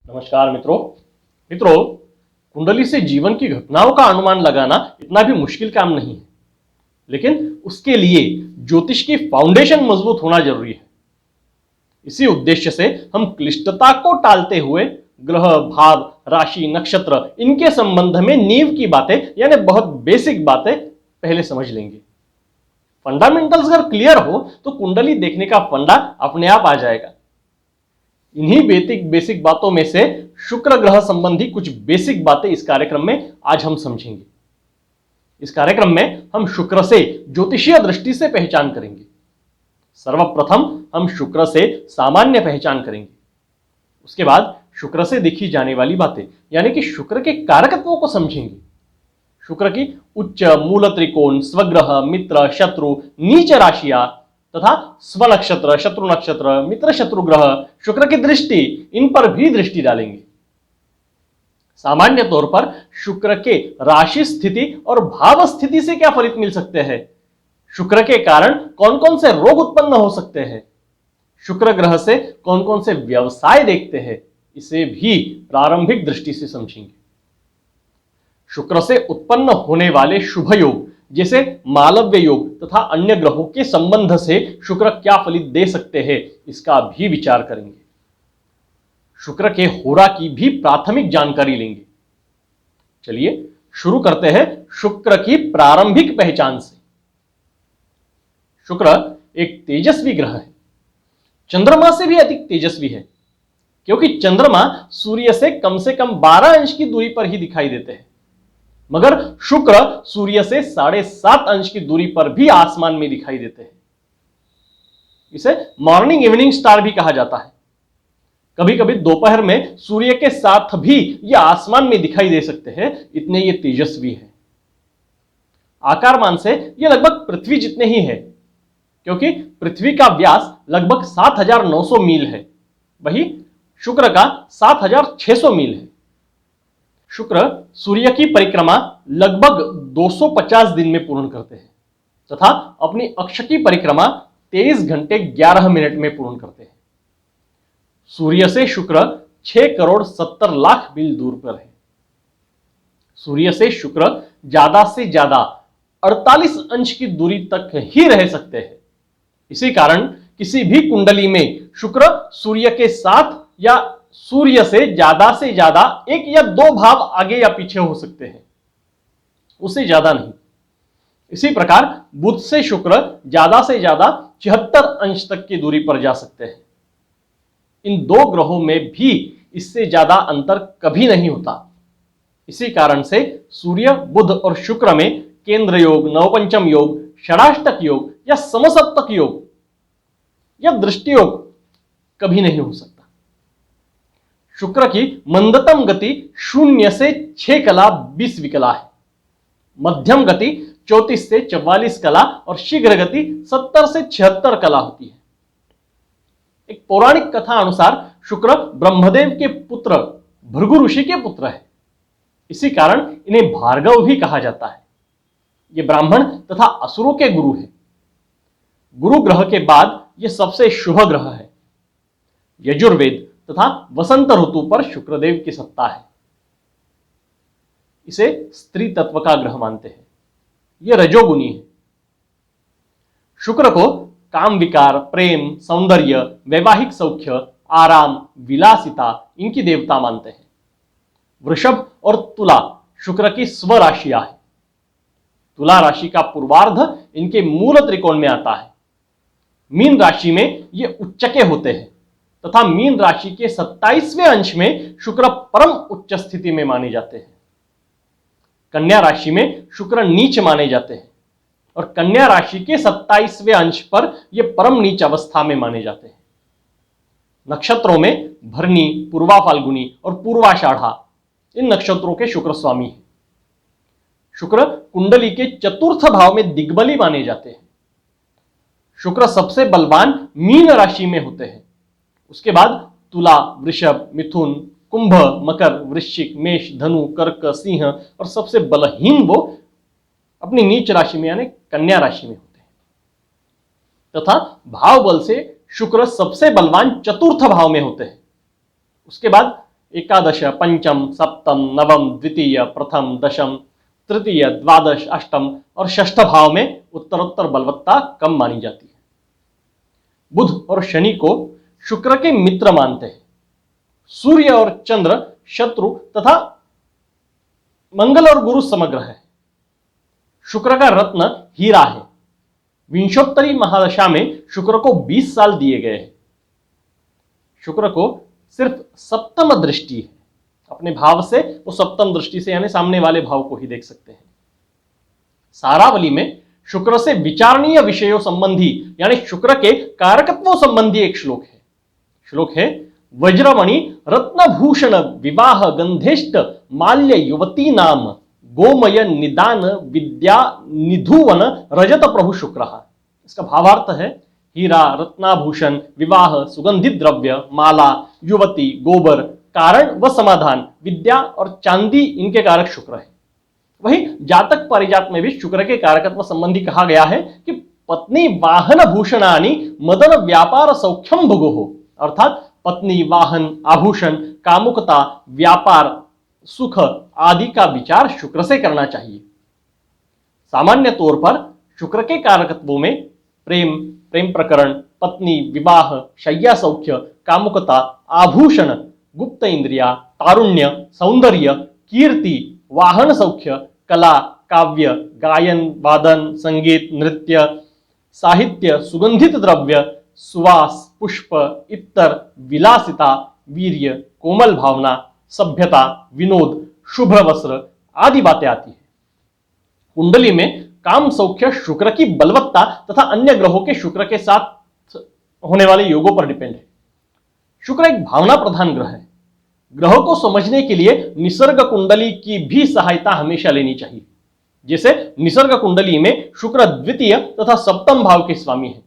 नमस्कार मित्रों, कुंडली से जीवन की घटनाओं का अनुमान लगाना इतना भी मुश्किल काम नहीं है, लेकिन उसके लिए ज्योतिष की फाउंडेशन मजबूत होना जरूरी है। इसी उद्देश्य से हम क्लिष्टता को टालते हुए ग्रह, भाव, राशि, नक्षत्र इनके संबंध में नींव की बातें यानी बहुत बेसिक बातें पहले समझ लेंगे। फंडामेंटल्स अगर क्लियर हो तो कुंडली देखने का फंडा अपने आप आ जाएगा। इन्हीं बेसिक बातों में से शुक्र ग्रह संबंधी कुछ बेसिक बातें इस कार्यक्रम में आज हम समझेंगे। इस कार्यक्रम में हम शुक्र से ज्योतिषीय दृष्टि से पहचान करेंगे। सर्वप्रथम हम शुक्र से सामान्य पहचान करेंगे। उसके बाद शुक्र से देखी जाने वाली बातें यानी कि शुक्र के कारकत्वों को समझेंगे। शुक्र की उच्च, मूल त्रिकोण, स्वग्रह, मित्र, शत्रु, नीच राशियां तथा स्वनक्षत्र, शत्रु नक्षत्र, मित्र शत्रु ग्रह, शुक्र की दृष्टि, इन पर भी दृष्टि डालेंगे। सामान्य तौर पर शुक्र के राशि स्थिति और भाव स्थिति से क्या फलित मिल सकते हैं, शुक्र के कारण कौन कौन से रोग उत्पन्न हो सकते हैं, शुक्र ग्रह से कौन कौन से व्यवसाय देखते हैं, इसे भी प्रारंभिक दृष्टि से समझेंगे। शुक्र से उत्पन्न होने वाले शुभ योग जैसे मालव्य योग तथा अन्य ग्रहों के संबंध से शुक्र क्या फलित दे सकते हैं, इसका भी विचार करेंगे। शुक्र के होरा की भी प्राथमिक जानकारी लेंगे। चलिए शुरू करते हैं शुक्र की प्रारंभिक पहचान से। शुक्र एक तेजस्वी ग्रह है, चंद्रमा से भी अधिक तेजस्वी है, क्योंकि चंद्रमा सूर्य से कम 12 अंश की दूरी पर ही दिखाई देते हैं, मगर शुक्र सूर्य से 7.5 अंश की दूरी पर भी आसमान में दिखाई देते हैं। इसे मॉर्निंग इवनिंग स्टार भी कहा जाता है। कभी कभी दोपहर में सूर्य के साथ भी यह आसमान में दिखाई दे सकते हैं, इतने ये तेजस्वी है। आकार मान से यह लगभग पृथ्वी जितने ही है, क्योंकि पृथ्वी का व्यास लगभग 7,900 मील है, वही शुक्र का 7,600 मील है। शुक्र सूर्य की परिक्रमा लगभग 250 दिन में पूर्ण करते हैं तथा अपनी अक्ष की परिक्रमा 23 घंटे 11 मिनट में पूर्ण करते हैं। सूर्य से शुक्र 6 करोड़ 70 लाख मील दूर पर है। सूर्य से शुक्र ज्यादा से ज्यादा 48 अंश की दूरी तक ही रह सकते हैं। इसी कारण किसी भी कुंडली में शुक्र सूर्य के साथ या सूर्य से ज्यादा 1 या 2 भाव आगे या पीछे हो सकते हैं, उससे ज्यादा नहीं। इसी प्रकार बुध से शुक्र ज्यादा से ज्यादा 76 अंश तक की दूरी पर जा सकते हैं। इन 2 ग्रहों में भी इससे ज्यादा अंतर कभी नहीं होता। इसी कारण से सूर्य, बुध और शुक्र में केंद्र योग, नवपंचम योग, षडाष्टक योग या समसप्तक योग या दृष्टि योग कभी नहीं हो सकता। शुक्र की मंदतम गति 0 से 6 कला 20 विकला है, मध्यम गति 34 से 44 कला और शीघ्र गति 70 से 76 कला होती है। एक पौराणिक कथा अनुसार शुक्र ब्रह्मदेव के पुत्र भृगु ऋषि के पुत्र है, इसी कारण इन्हें भार्गव भी कहा जाता है। ये ब्राह्मण तथा असुरों के गुरु है। गुरु ग्रह के बाद यह सबसे शुभ ग्रह है। यजुर्वेद तथा वसंत ऋतु पर शुक्रदेव की सत्ता है। इसे स्त्री तत्व का ग्रह मानते हैं। यह रजोगुनी है। शुक्र को काम विकार, प्रेम, सौंदर्य, वैवाहिक सौख्य, आराम, विलासिता इनकी देवता मानते हैं। वृषभ और तुला शुक्र की स्वराशियां है। तुला राशि का पूर्वार्ध इनके मूल त्रिकोण में आता है। मीन राशि में ये उच्चके होते हैं तथा मीन राशि के 27वें अंश में शुक्र परम उच्च स्थिति में माने जाते हैं। कन्या राशि में शुक्र नीच माने जाते हैं और कन्या राशि के 27वें अंश पर यह परम नीच अवस्था में माने जाते हैं। नक्षत्रों में भरणी, पूर्वा फाल्गुनी और पूर्वाषाढ़ा इन नक्षत्रों के शुक्र स्वामी हैं। शुक्र कुंडली के चतुर्थ भाव में दिग्बली माने जाते हैं। शुक्र सबसे बलवान मीन राशि में होते हैं। उसके बाद तुला, वृषभ, मिथुन, कुंभ, मकर, वृश्चिक, मेष, धनु, कर्क, सिंह और सबसे बलहीन वो अपनी नीच राशि में यानी कन्या राशि में होते हैं तथा भाव बल से शुक्र सबसे बलवान चतुर्थ भाव में होते हैं। उसके बाद एकादश, पंचम, सप्तम, नवम, द्वितीय, प्रथम, दशम, तृतीय, द्वादश, अष्टम और षष्ठ भाव में उत्तरोत्तर बलवत्ता कम मानी जाती है। बुध और शनि को शुक्र के मित्र मानते हैं। सूर्य और चंद्र शत्रु तथा मंगल और गुरु समग्र है। शुक्र का रत्न हीरा है। विंशोत्तरी महादशा में शुक्र को 20 साल दिए गए हैं। शुक्र को सिर्फ सप्तम दृष्टि है। अपने भाव से वो सप्तम दृष्टि से यानी सामने वाले भाव को ही देख सकते हैं। सारावली में शुक्र से विचारणीय विषयों संबंधी यानी शुक्र के कारकत्वों संबंधी एक श्लोक है। श्लोक है, वज्रमणि रत्नभूषण विवाह गंधेष्ट माल्य युवती नाम गोमय निदान विद्या निधुवन रजत प्रभु शुक्र। इसका भावार्थ है, हीरा, रत्नाभूषण, विवाह, सुगंधित द्रव्य, माला, युवती, गोबर, कारण व समाधान, विद्या और चांदी इनके कारक शुक्र है। वही जातक परिजात में भी शुक्र के कारकत्व संबंधी कहा गया है कि पत्नी वाहन भूषणानि मदन व्यापार सौख्यम भुगुः, अर्थात पत्नी, वाहन, आभूषण, कामुकता, व्यापार, सुख आदि का विचार शुक्र से करना चाहिए। सामान्य तौर पर शुक्र के कारकत्वों में प्रेम, प्रेम प्रकरण, पत्नी, विवाह, शय्या सौख्य, कामुकता, आभूषण, गुप्त इंद्रिया, तारुण्य, सौंदर्य, कीर्ति, वाहन सौख्य, कला, काव्य, गायन, वादन, संगीत, नृत्य, साहित्य, सुगंधित द्रव्य, सुवास, पुष्प, इत्तर, विलासिता, वीर्य, कोमल भावना, सभ्यता, विनोद, शुभ वस्त्र आदि बातें आती है। कुंडली में काम सौख्य शुक्र की बलवत्ता तथा अन्य ग्रहों के शुक्र के साथ होने वाले योगों पर डिपेंड है। शुक्र एक भावना प्रधान ग्रह है। ग्रहों को समझने के लिए निसर्ग कुंडली की भी सहायता हमेशा लेनी चाहिए। जैसे निसर्ग कुंडली में शुक्र द्वितीय तथा सप्तम भाव के स्वामी है।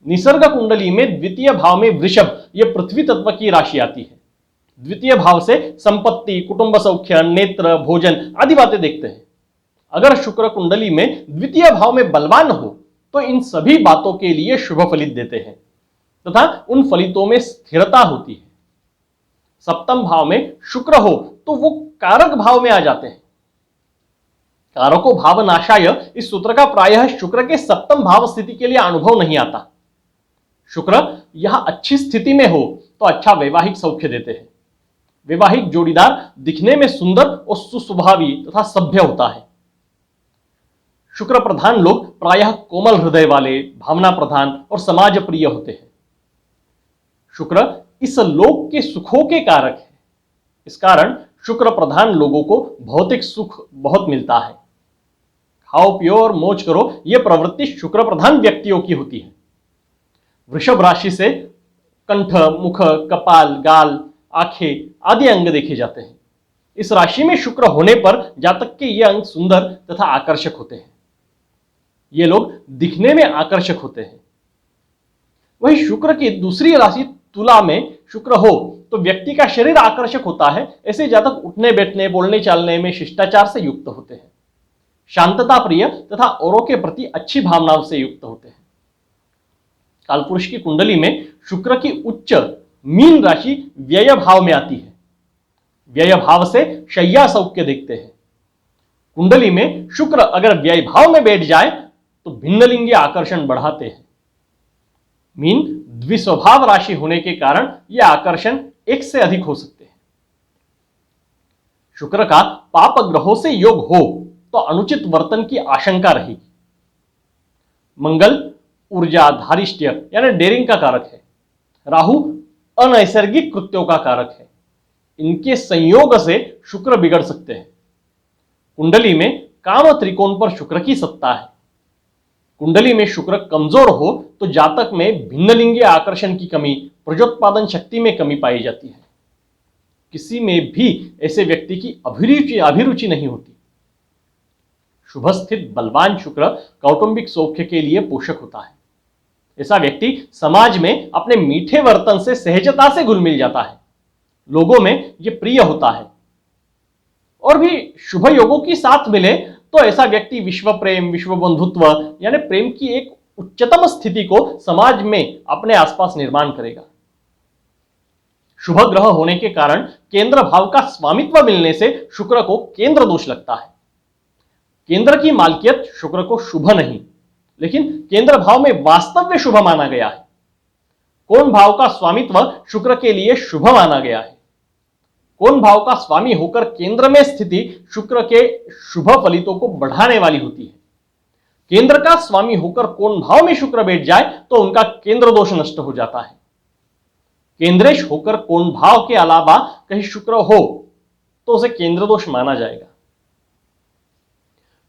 निसर्ग कुंडली में द्वितीय भाव में वृषभ, यह पृथ्वी तत्व की राशि आती है। द्वितीय भाव से संपत्ति, कुटुंब सौख्य, नेत्र, भोजन आदि बातें देखते हैं। अगर शुक्र कुंडली में द्वितीय भाव में बलवान हो तो इन सभी बातों के लिए शुभ फलित देते हैं तथा उन फलितों में स्थिरता होती है। सप्तम भाव में शुक्र हो तो वो कारक भाव में आ जाते हैं। कारको भाव नाशाय, इस सूत्र का प्रायः शुक्र के सप्तम भाव स्थिति के लिए अनुभव नहीं आता। शुक्र यहां अच्छी स्थिति में हो तो अच्छा वैवाहिक सौख्य देते हैं। वैवाहिक जोड़ीदार दिखने में सुंदर और सुस्वभावी तथा सभ्य होता है। शुक्र प्रधान लोग प्रायः कोमल हृदय वाले, भावना प्रधान और समाज प्रिय होते हैं। शुक्र इस लोक के सुखों के कारक है। इस कारण शुक्र प्रधान लोगों को भौतिक सुख बहुत मिलता है। खाओ पियो और मौज करो, यह प्रवृत्ति शुक्र प्रधान व्यक्तियों की होती है। वृषभ राशि से कंठ, मुख, कपाल, गाल, आंखें आदि अंग देखे जाते हैं। इस राशि में शुक्र होने पर जातक के ये अंग सुंदर तथा आकर्षक होते हैं। ये लोग दिखने में आकर्षक होते हैं। वही शुक्र की दूसरी राशि तुला में शुक्र हो तो व्यक्ति का शरीर आकर्षक होता है। ऐसे जातक उठने बैठने, बोलने चालने में शिष्टाचार से युक्त होते हैं। शांतता प्रिय तथा औरों के प्रति अच्छी भावनाओं से युक्त होते हैं। कालपुरुष की कुंडली में शुक्र की उच्च मीन राशि व्यय भाव में आती है। व्यय भाव से शय्या सौख्य देखते हैं। कुंडली में शुक्र अगर व्यय भाव में बैठ जाए तो भिन्नलिंगी आकर्षण बढ़ाते हैं। मीन द्विस्वभाव राशि होने के कारण यह आकर्षण एक से अधिक हो सकते हैं। शुक्र का पाप ग्रहों से योग हो तो अनुचित वर्तन की आशंका रहेगी। मंगल ऊर्जा, धारिष्ट्य यानी डेयरिंग का कारक है। राहु अनैसर्गिक कृत्यों का कारक है। इनके संयोग से शुक्र बिगड़ सकते हैं। कुंडली में काम त्रिकोण पर शुक्र की सत्ता है। कुंडली में शुक्र कमजोर हो तो जातक में भिन्नलिंगी आकर्षण की कमी, प्रजोत्पादन शक्ति में कमी पाई जाती है। किसी में भी ऐसे व्यक्ति की अभिरुचि नहीं होती। शुभ स्थित बलवान शुक्र कौटुंबिक सौख्य के लिए पोषक होता है। ऐसा व्यक्ति समाज में अपने मीठे वर्तन से सहजता से घुल मिल जाता है। लोगों में यह प्रिय होता है। और भी शुभ योगों की साथ मिले तो ऐसा व्यक्ति विश्व प्रेम, विश्व बंधुत्व यानी प्रेम की एक उच्चतम स्थिति को समाज में अपने आसपास निर्माण करेगा। शुभ ग्रह होने के कारण केंद्र भाव का स्वामित्व मिलने से शुक्र को केंद्र दोष लगता है। केंद्र की मालकियत शुक्र को शुभ नहीं, लेकिन केंद्र भाव में वास्तव में शुभ माना गया है। कौन भाव का स्वामित्व शुक्र के लिए शुभ माना गया है? कौन भाव का स्वामी होकर केंद्र में स्थिति शुक्र के शुभ फलितों को बढ़ाने वाली होती है। केंद्र का स्वामी होकर कौन भाव में शुक्र बैठ जाए तो उनका केंद्र दोष नष्ट हो जाता है। केंद्रेश होकर कौन भाव के अलावा कहीं शुक्र हो तो उसे केंद्र दोष माना जाएगा।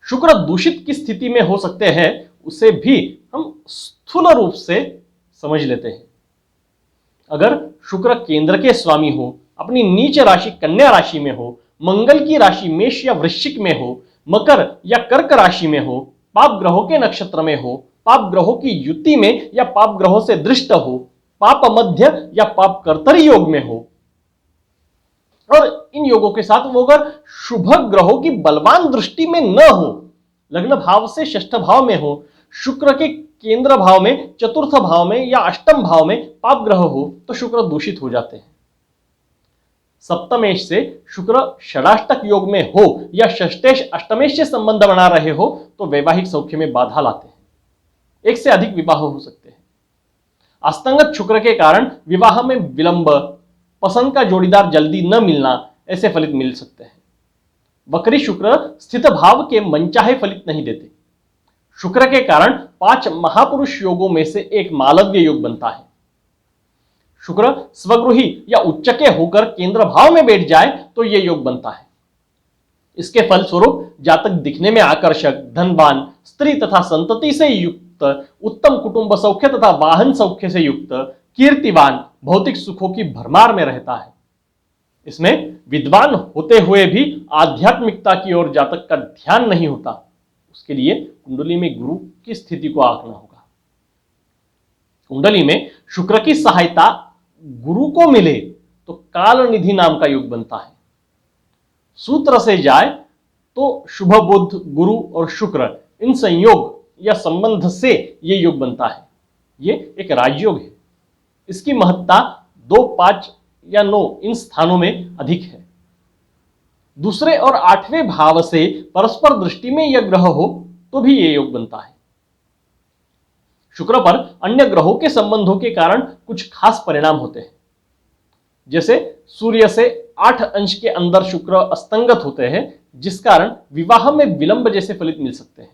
शुक्र दूषित की स्थिति में हो सकते हैं, उसे भी हम स्थूल रूप से समझ लेते हैं। अगर शुक्र केंद्र के स्वामी हो, अपनी नीच राशि कन्या राशि में हो, मंगल की राशि मेष या वृश्चिक में हो, मकर या कर्क राशि में हो, पाप ग्रहों के नक्षत्र में हो, पाप ग्रहों की युति में या पाप ग्रहों से दृष्ट हो, पाप मध्य या पाप कर्तरी योग में हो, और इन योगों के साथ वो अगर शुभ ग्रहों की बलवान दृष्टि में न हो, लग्न भाव से षष्ठ भाव में हो, शुक्र के केंद्र भाव में, चतुर्थ भाव में या अष्टम भाव में पाप ग्रह हो, तो शुक्र दूषित हो जाते हैं। सप्तमेश से शुक्र षडाष्टक योग में हो या षष्टेश अष्टमेश से संबंध बना रहे हो तो वैवाहिक सौख्य में बाधा लाते हैं। एक से अधिक विवाह हो सकते हैं। अस्तंगत शुक्र के कारण विवाह में विलंब, पसंद का जोड़ीदार जल्दी न मिलना, ऐसे फलित मिल सकते हैं। वक्री शुक्र स्थित भाव के मनचाहे फलित नहीं देते। शुक्र के कारण 5 महापुरुष योगों में से एक मालव्य योग बनता है। शुक्र स्वगृही या उच्चके होकर केंद्र भाव में बैठ जाए तो यह योग बनता है। इसके फलस्वरूप जातक दिखने में आकर्षक, धनवान, स्त्री तथा संतति से युक्त, उत्तम कुटुंब सौख्य तथा वाहन सौख्य से युक्त, कीर्तिवान, भौतिक सुखों की भरमार में रहता है। इसमें विद्वान होते हुए भी आध्यात्मिकता की ओर जातक का ध्यान नहीं होता। उसके लिए कुंडली में गुरु की स्थिति को आंकना होगा। कुंडली में शुक्र की सहायता गुरु को मिले तो काल निधि नाम का योग बनता है। सूत्र से जाए तो शुभ बुध, गुरु और शुक्र, इन संयोग या संबंध से यह योग बनता है। यह एक राजयोग है। इसकी महत्ता 2, 5 या 9 इन स्थानों में अधिक है। दूसरे और 8वें भाव से परस्पर दृष्टि में यह ग्रह हो तो भी यह योग बनता है। शुक्र पर अन्य ग्रहों के संबंधों के कारण कुछ खास परिणाम होते हैं। जैसे सूर्य से 8 अंश के अंदर शुक्र अस्तंगत होते हैं, जिस कारण विवाह में विलंब जैसे फलित मिल सकते हैं।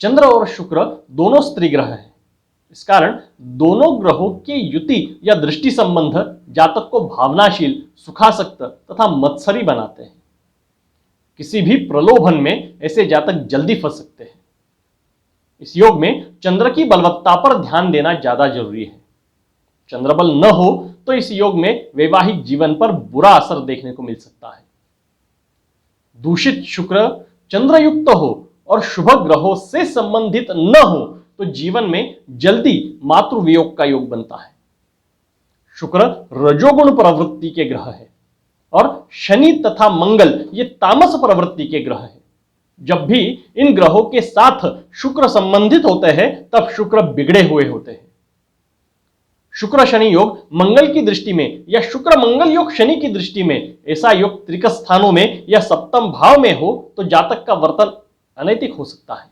चंद्र और शुक्र दोनों स्त्री ग्रह हैं। इस कारण दोनों ग्रहों के युति या दृष्टि संबंध जातक को भावनाशील, सुखासक्त तथा मत्सरी बनाते हैं। किसी भी प्रलोभन में ऐसे जातक जल्दी फंस सकते हैं। इस योग में चंद्र की बलवत्ता पर ध्यान देना ज्यादा जरूरी है। चंद्रबल न हो तो इस योग में वैवाहिक जीवन पर बुरा असर देखने को मिल सकता है। दूषित शुक्र चंद्रयुक्त हो और शुभ ग्रहों से संबंधित न हो तो जीवन में जल्दी मातृवियोग का योग बनता है। शुक्र रजोगुण प्रवृत्ति के ग्रह है और शनि तथा मंगल ये तामस प्रवृत्ति के ग्रह है। जब भी इन ग्रहों के साथ शुक्र संबंधित होते हैं तब शुक्र बिगड़े हुए होते हैं। शुक्र शनि योग मंगल की दृष्टि में या शुक्र मंगल योग शनि की दृष्टि में, ऐसा योग त्रिक स्थानों में या सप्तम भाव में हो तो जातक का वर्तन अनैतिक हो सकता है।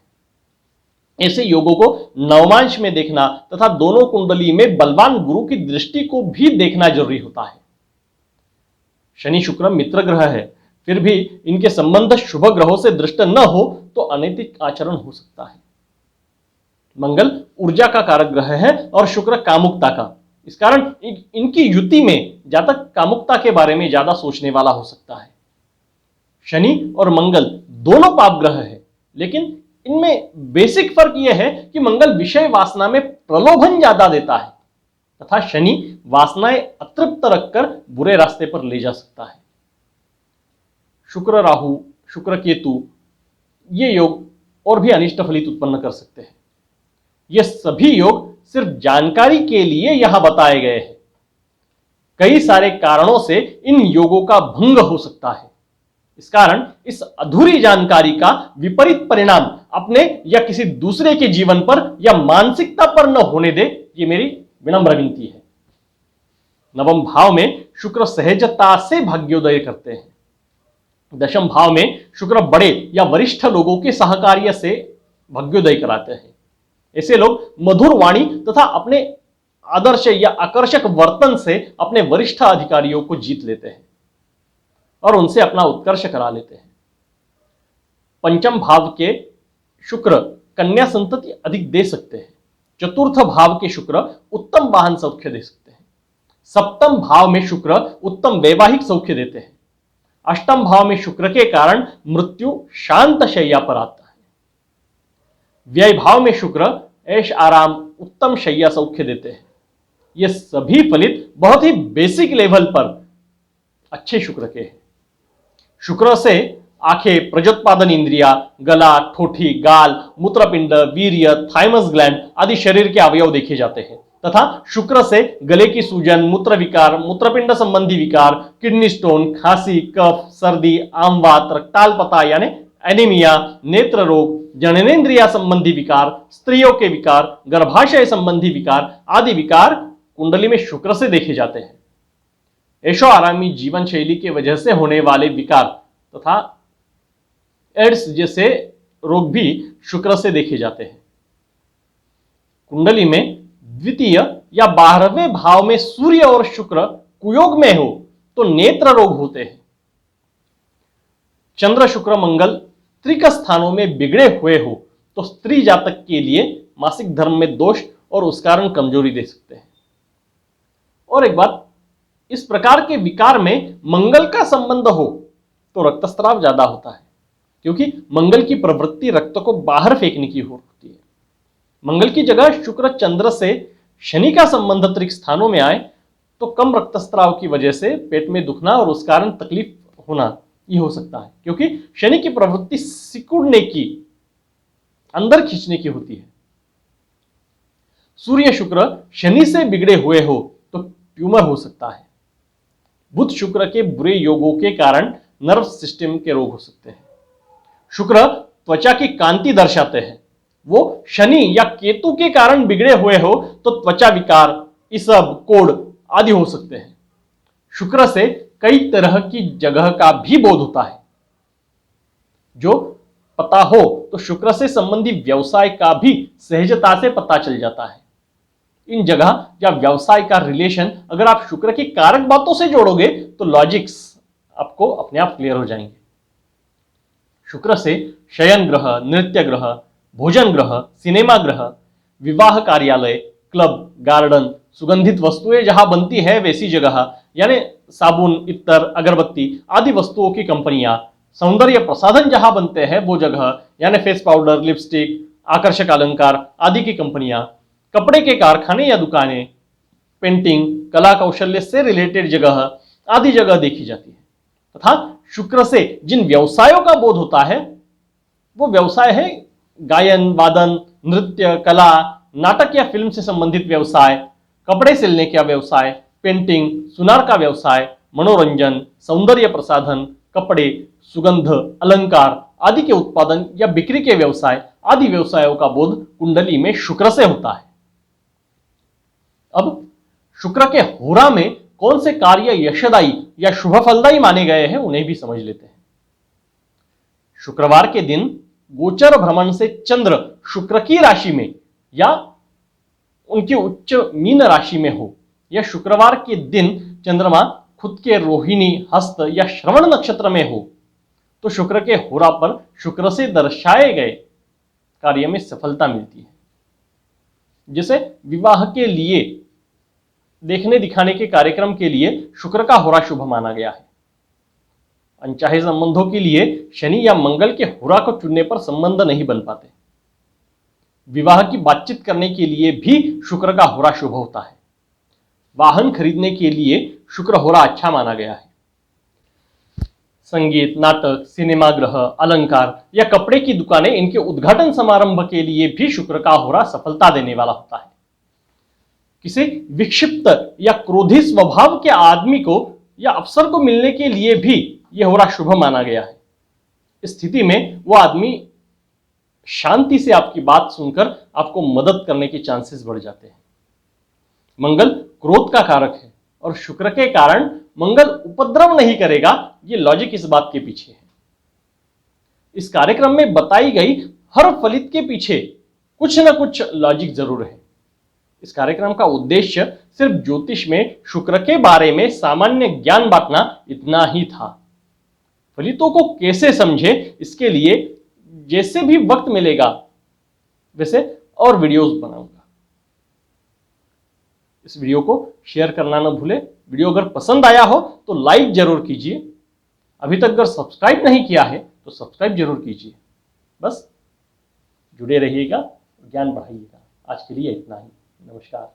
ऐसे योगों को नवमांश में देखना तथा दोनों कुंडली में बलवान गुरु की दृष्टि को भी देखना जरूरी होता है। शनि शुक्र मित्र ग्रह है, फिर भी इनके संबंध शुभ ग्रहों से दृष्ट न हो तो अनैतिक आचरण हो सकता है। मंगल ऊर्जा का कारक ग्रह है और शुक्र कामुकता का। इस कारण इनकी युति में जातक कामुकता के बारे में ज्यादा सोचने वाला हो सकता है। शनि और मंगल दोनों पाप ग्रह है, लेकिन इनमें बेसिक फर्क यह है कि मंगल विषय वासना में प्रलोभन ज्यादा देता है तथा शनि वासनाएं अतृप्त रखकर बुरे रास्ते पर ले जा सकता है। शुक्र राहु, शुक्र केतु ये योग और भी अनिष्ट फलित उत्पन्न कर सकते हैं। ये सभी योग सिर्फ जानकारी के लिए यहां बताए गए हैं। कई सारे कारणों से इन योगों का भंग हो सकता है। इस कारण इस अधूरी जानकारी का विपरीत परिणाम अपने या किसी दूसरे के जीवन पर या मानसिकता पर न होने दे, ये मेरी विनम्र विनती है। नवम भाव में शुक्र सहजता से भाग्योदय करते हैं। दशम भाव में शुक्र बड़े या वरिष्ठ लोगों के सहकार्य से भाग्योदय कराते हैं। ऐसे लोग मधुर वाणी तथा अपने आदर्श या आकर्षक वर्तन से अपने वरिष्ठ अधिकारियों को जीत लेते हैं और उनसे अपना उत्कर्ष करा लेते हैं। पंचम भाव के शुक्र कन्या संतति अधिक दे सकते हैं। चतुर्थ भाव के शुक्र उत्तम वाहन सौख्य दे सकते हैं। सप्तम भाव में शुक्र उत्तम वैवाहिक सौख्य देते हैं। अष्टम भाव में शुक्र के कारण मृत्यु शांत शैया पर आता है। व्यय भाव में शुक्र ऐश आराम उत्तम शैया सौख्य देते हैं। ये सभी फलित बहुत ही बेसिक लेवल पर अच्छे शुक्र के हैं। शुक्र से आंखें, प्रजोत्पादन इंद्रिया, गला, ठोठी, गाल, मूत्रपिंड, वीर्य, थाइमस ग्लैंड आदि शरीर के अवयव देखे जाते हैं तथा शुक्र से गले की सूजन, मूत्र विकार, मूत्रपिंड संबंधी विकार, किडनी स्टोन, खांसी, कफ, सर्दी, आमवात, रक्ताल्पता यानी एनीमिया, नेत्र रोग, जननेंद्रिया संबंधी विकार, स्त्रियों के विकार, गर्भाशय संबंधी विकार आदि विकार कुंडली में शुक्र से देखे जाते हैं। ऐशो आरामी जीवन शैली की वजह से होने वाले विकार तथा एड्स जैसे रोग भी शुक्र से देखे जाते हैं। कुंडली में द्वितीय या 12वें भाव में सूर्य और शुक्र कुयोग में हो तो नेत्र रोग होते हैं। चंद्र, शुक्र, मंगल त्रिक स्थानों में बिगड़े हुए हो तो स्त्री जातक के लिए मासिक धर्म में दोष और उस कारण कमजोरी दे सकते हैं। और एक बात, इस प्रकार के विकार में मंगल का संबंध हो तो रक्तस्राव ज्यादा होता है, क्योंकि मंगल की प्रवृत्ति रक्त को बाहर फेंकने की होती है। मंगल की जगह शुक्र, चंद्र से शनि का संबंध त्रिक स्थानों में आए तो कम रक्तस्राव की वजह से पेट में दुखना और उस कारण तकलीफ होना ये हो सकता है, क्योंकि शनि की प्रवृत्ति सिकुड़ने की, अंदर खींचने की होती है। सूर्य शुक्र शनि से बिगड़े हुए हो तो ट्यूमर हो सकता है। बुध शुक्र के बुरे योगों के कारण नर्व सिस्टम के रोग हो सकते हैं। शुक्र त्वचा की कांति दर्शाते हैं। वो शनि या केतु के कारण बिगड़े हुए हो तो त्वचा विकार, इसब, कोढ़ आदि हो सकते हैं। शुक्र से कई तरह की जगह का भी बोध होता है। जो पता हो तो शुक्र से संबंधी व्यवसाय का भी सहजता से पता चल जाता है। इन जगह या व्यवसाय का रिलेशन अगर आप शुक्र की कारक बातों से जोड़ोगे तो लॉजिक्स आपको अपने आप क्लियर हो जाएंगे। शुक्र से शयन ग्रह, नृत्य ग्रह, भोजन ग्रह, सिनेमा ग्रह, विवाह कार्यालय, क्लब, गार्डन, सुगंधित वस्तुएं जहां बनती है वैसी जगह यानी साबुन, इत्तर, अगरबत्ती आदि वस्तुओं की कंपनियां, सौंदर्य प्रसाधन जहां बनते हैं वो जगह यानी फेस पाउडर, लिपस्टिक, आकर्षक अलंकार आदि की कंपनियां, कपड़े के कारखाने या दुकानें, पेंटिंग, कला कौशल्य से रिलेटेड जगह आदि जगह देखी जाती है। तथा शुक्र से जिन व्यवसायों का बोध होता है वो व्यवसाय है गायन, वादन, नृत्य, कला, नाटक या फिल्म से संबंधित व्यवसाय, कपड़े सिलने का व्यवसाय, पेंटिंग, सुनार का व्यवसाय, मनोरंजन, सौंदर्य प्रसाधन, कपड़े, सुगंध, अलंकार आदि के उत्पादन या बिक्री के व्यवसाय आदि व्यवसायों का बोध कुंडली में शुक्र से होता है। अब शुक्र के होरा में कौन से कार्य यशदायी या शुभ फलदायी माने गए हैं उन्हें भी समझ लेते हैं। शुक्रवार के दिन गोचर भ्रमण से चंद्र शुक्र की राशि में या उनकी उच्च मीन राशि में हो या शुक्रवार के दिन चंद्रमा खुद के रोहिणी, हस्त या श्रवण नक्षत्र में हो तो शुक्र के होरा पर शुक्र से दर्शाए गए कार्य में सफलता मिलती है। जैसे विवाह के लिए देखने दिखाने के कार्यक्रम के लिए शुक्र का होरा शुभ माना गया है। अनचाहे संबंधों के लिए शनि या मंगल के होरा को चुनने पर संबंध नहीं बन पाते। विवाह की बातचीत करने के लिए भी शुक्र का होरा शुभ होता है। वाहन खरीदने के लिए शुक्र होरा अच्छा माना गया है। संगीत, नाटक, सिनेमा ग्रह, अलंकार या कपड़े की दुकानें, इनके उद्घाटन समारंभ के लिए भी शुक्र का होरा सफलता देने वाला होता है। किसी विक्षिप्त या क्रोधी स्वभाव के आदमी को या अफसर को मिलने के लिए भी यह होरा शुभ माना गया है। इस स्थिति में वो आदमी शांति से आपकी बात सुनकर आपको मदद करने के चांसेस बढ़ जाते हैं। मंगल क्रोध का कारक है, और शुक्र के कारण मंगल उपद्रव नहीं करेगा, ये लॉजिक इस बात के पीछे है। इस कार्यक्रम में बताई गई हर फलित के पीछे कुछ ना कुछ लॉजिक जरूर है। इस कार्यक्रम का उद्देश्य सिर्फ ज्योतिष में शुक्र के बारे में सामान्य ज्ञान बांटना इतना ही था। फलितों को कैसे समझे, इसके लिए जैसे भी वक्त मिलेगा वैसे और वीडियोस बनाऊंगा। इस वीडियो को शेयर करना ना भूले। वीडियो अगर पसंद आया हो तो लाइक जरूर कीजिए। अभी तक अगर सब्सक्राइब नहीं किया है तो सब्सक्राइब जरूर कीजिए। बस जुड़े रहिएगा, ज्ञान बढ़ाइएगा। आज के लिए इतना ही। नमस्कार।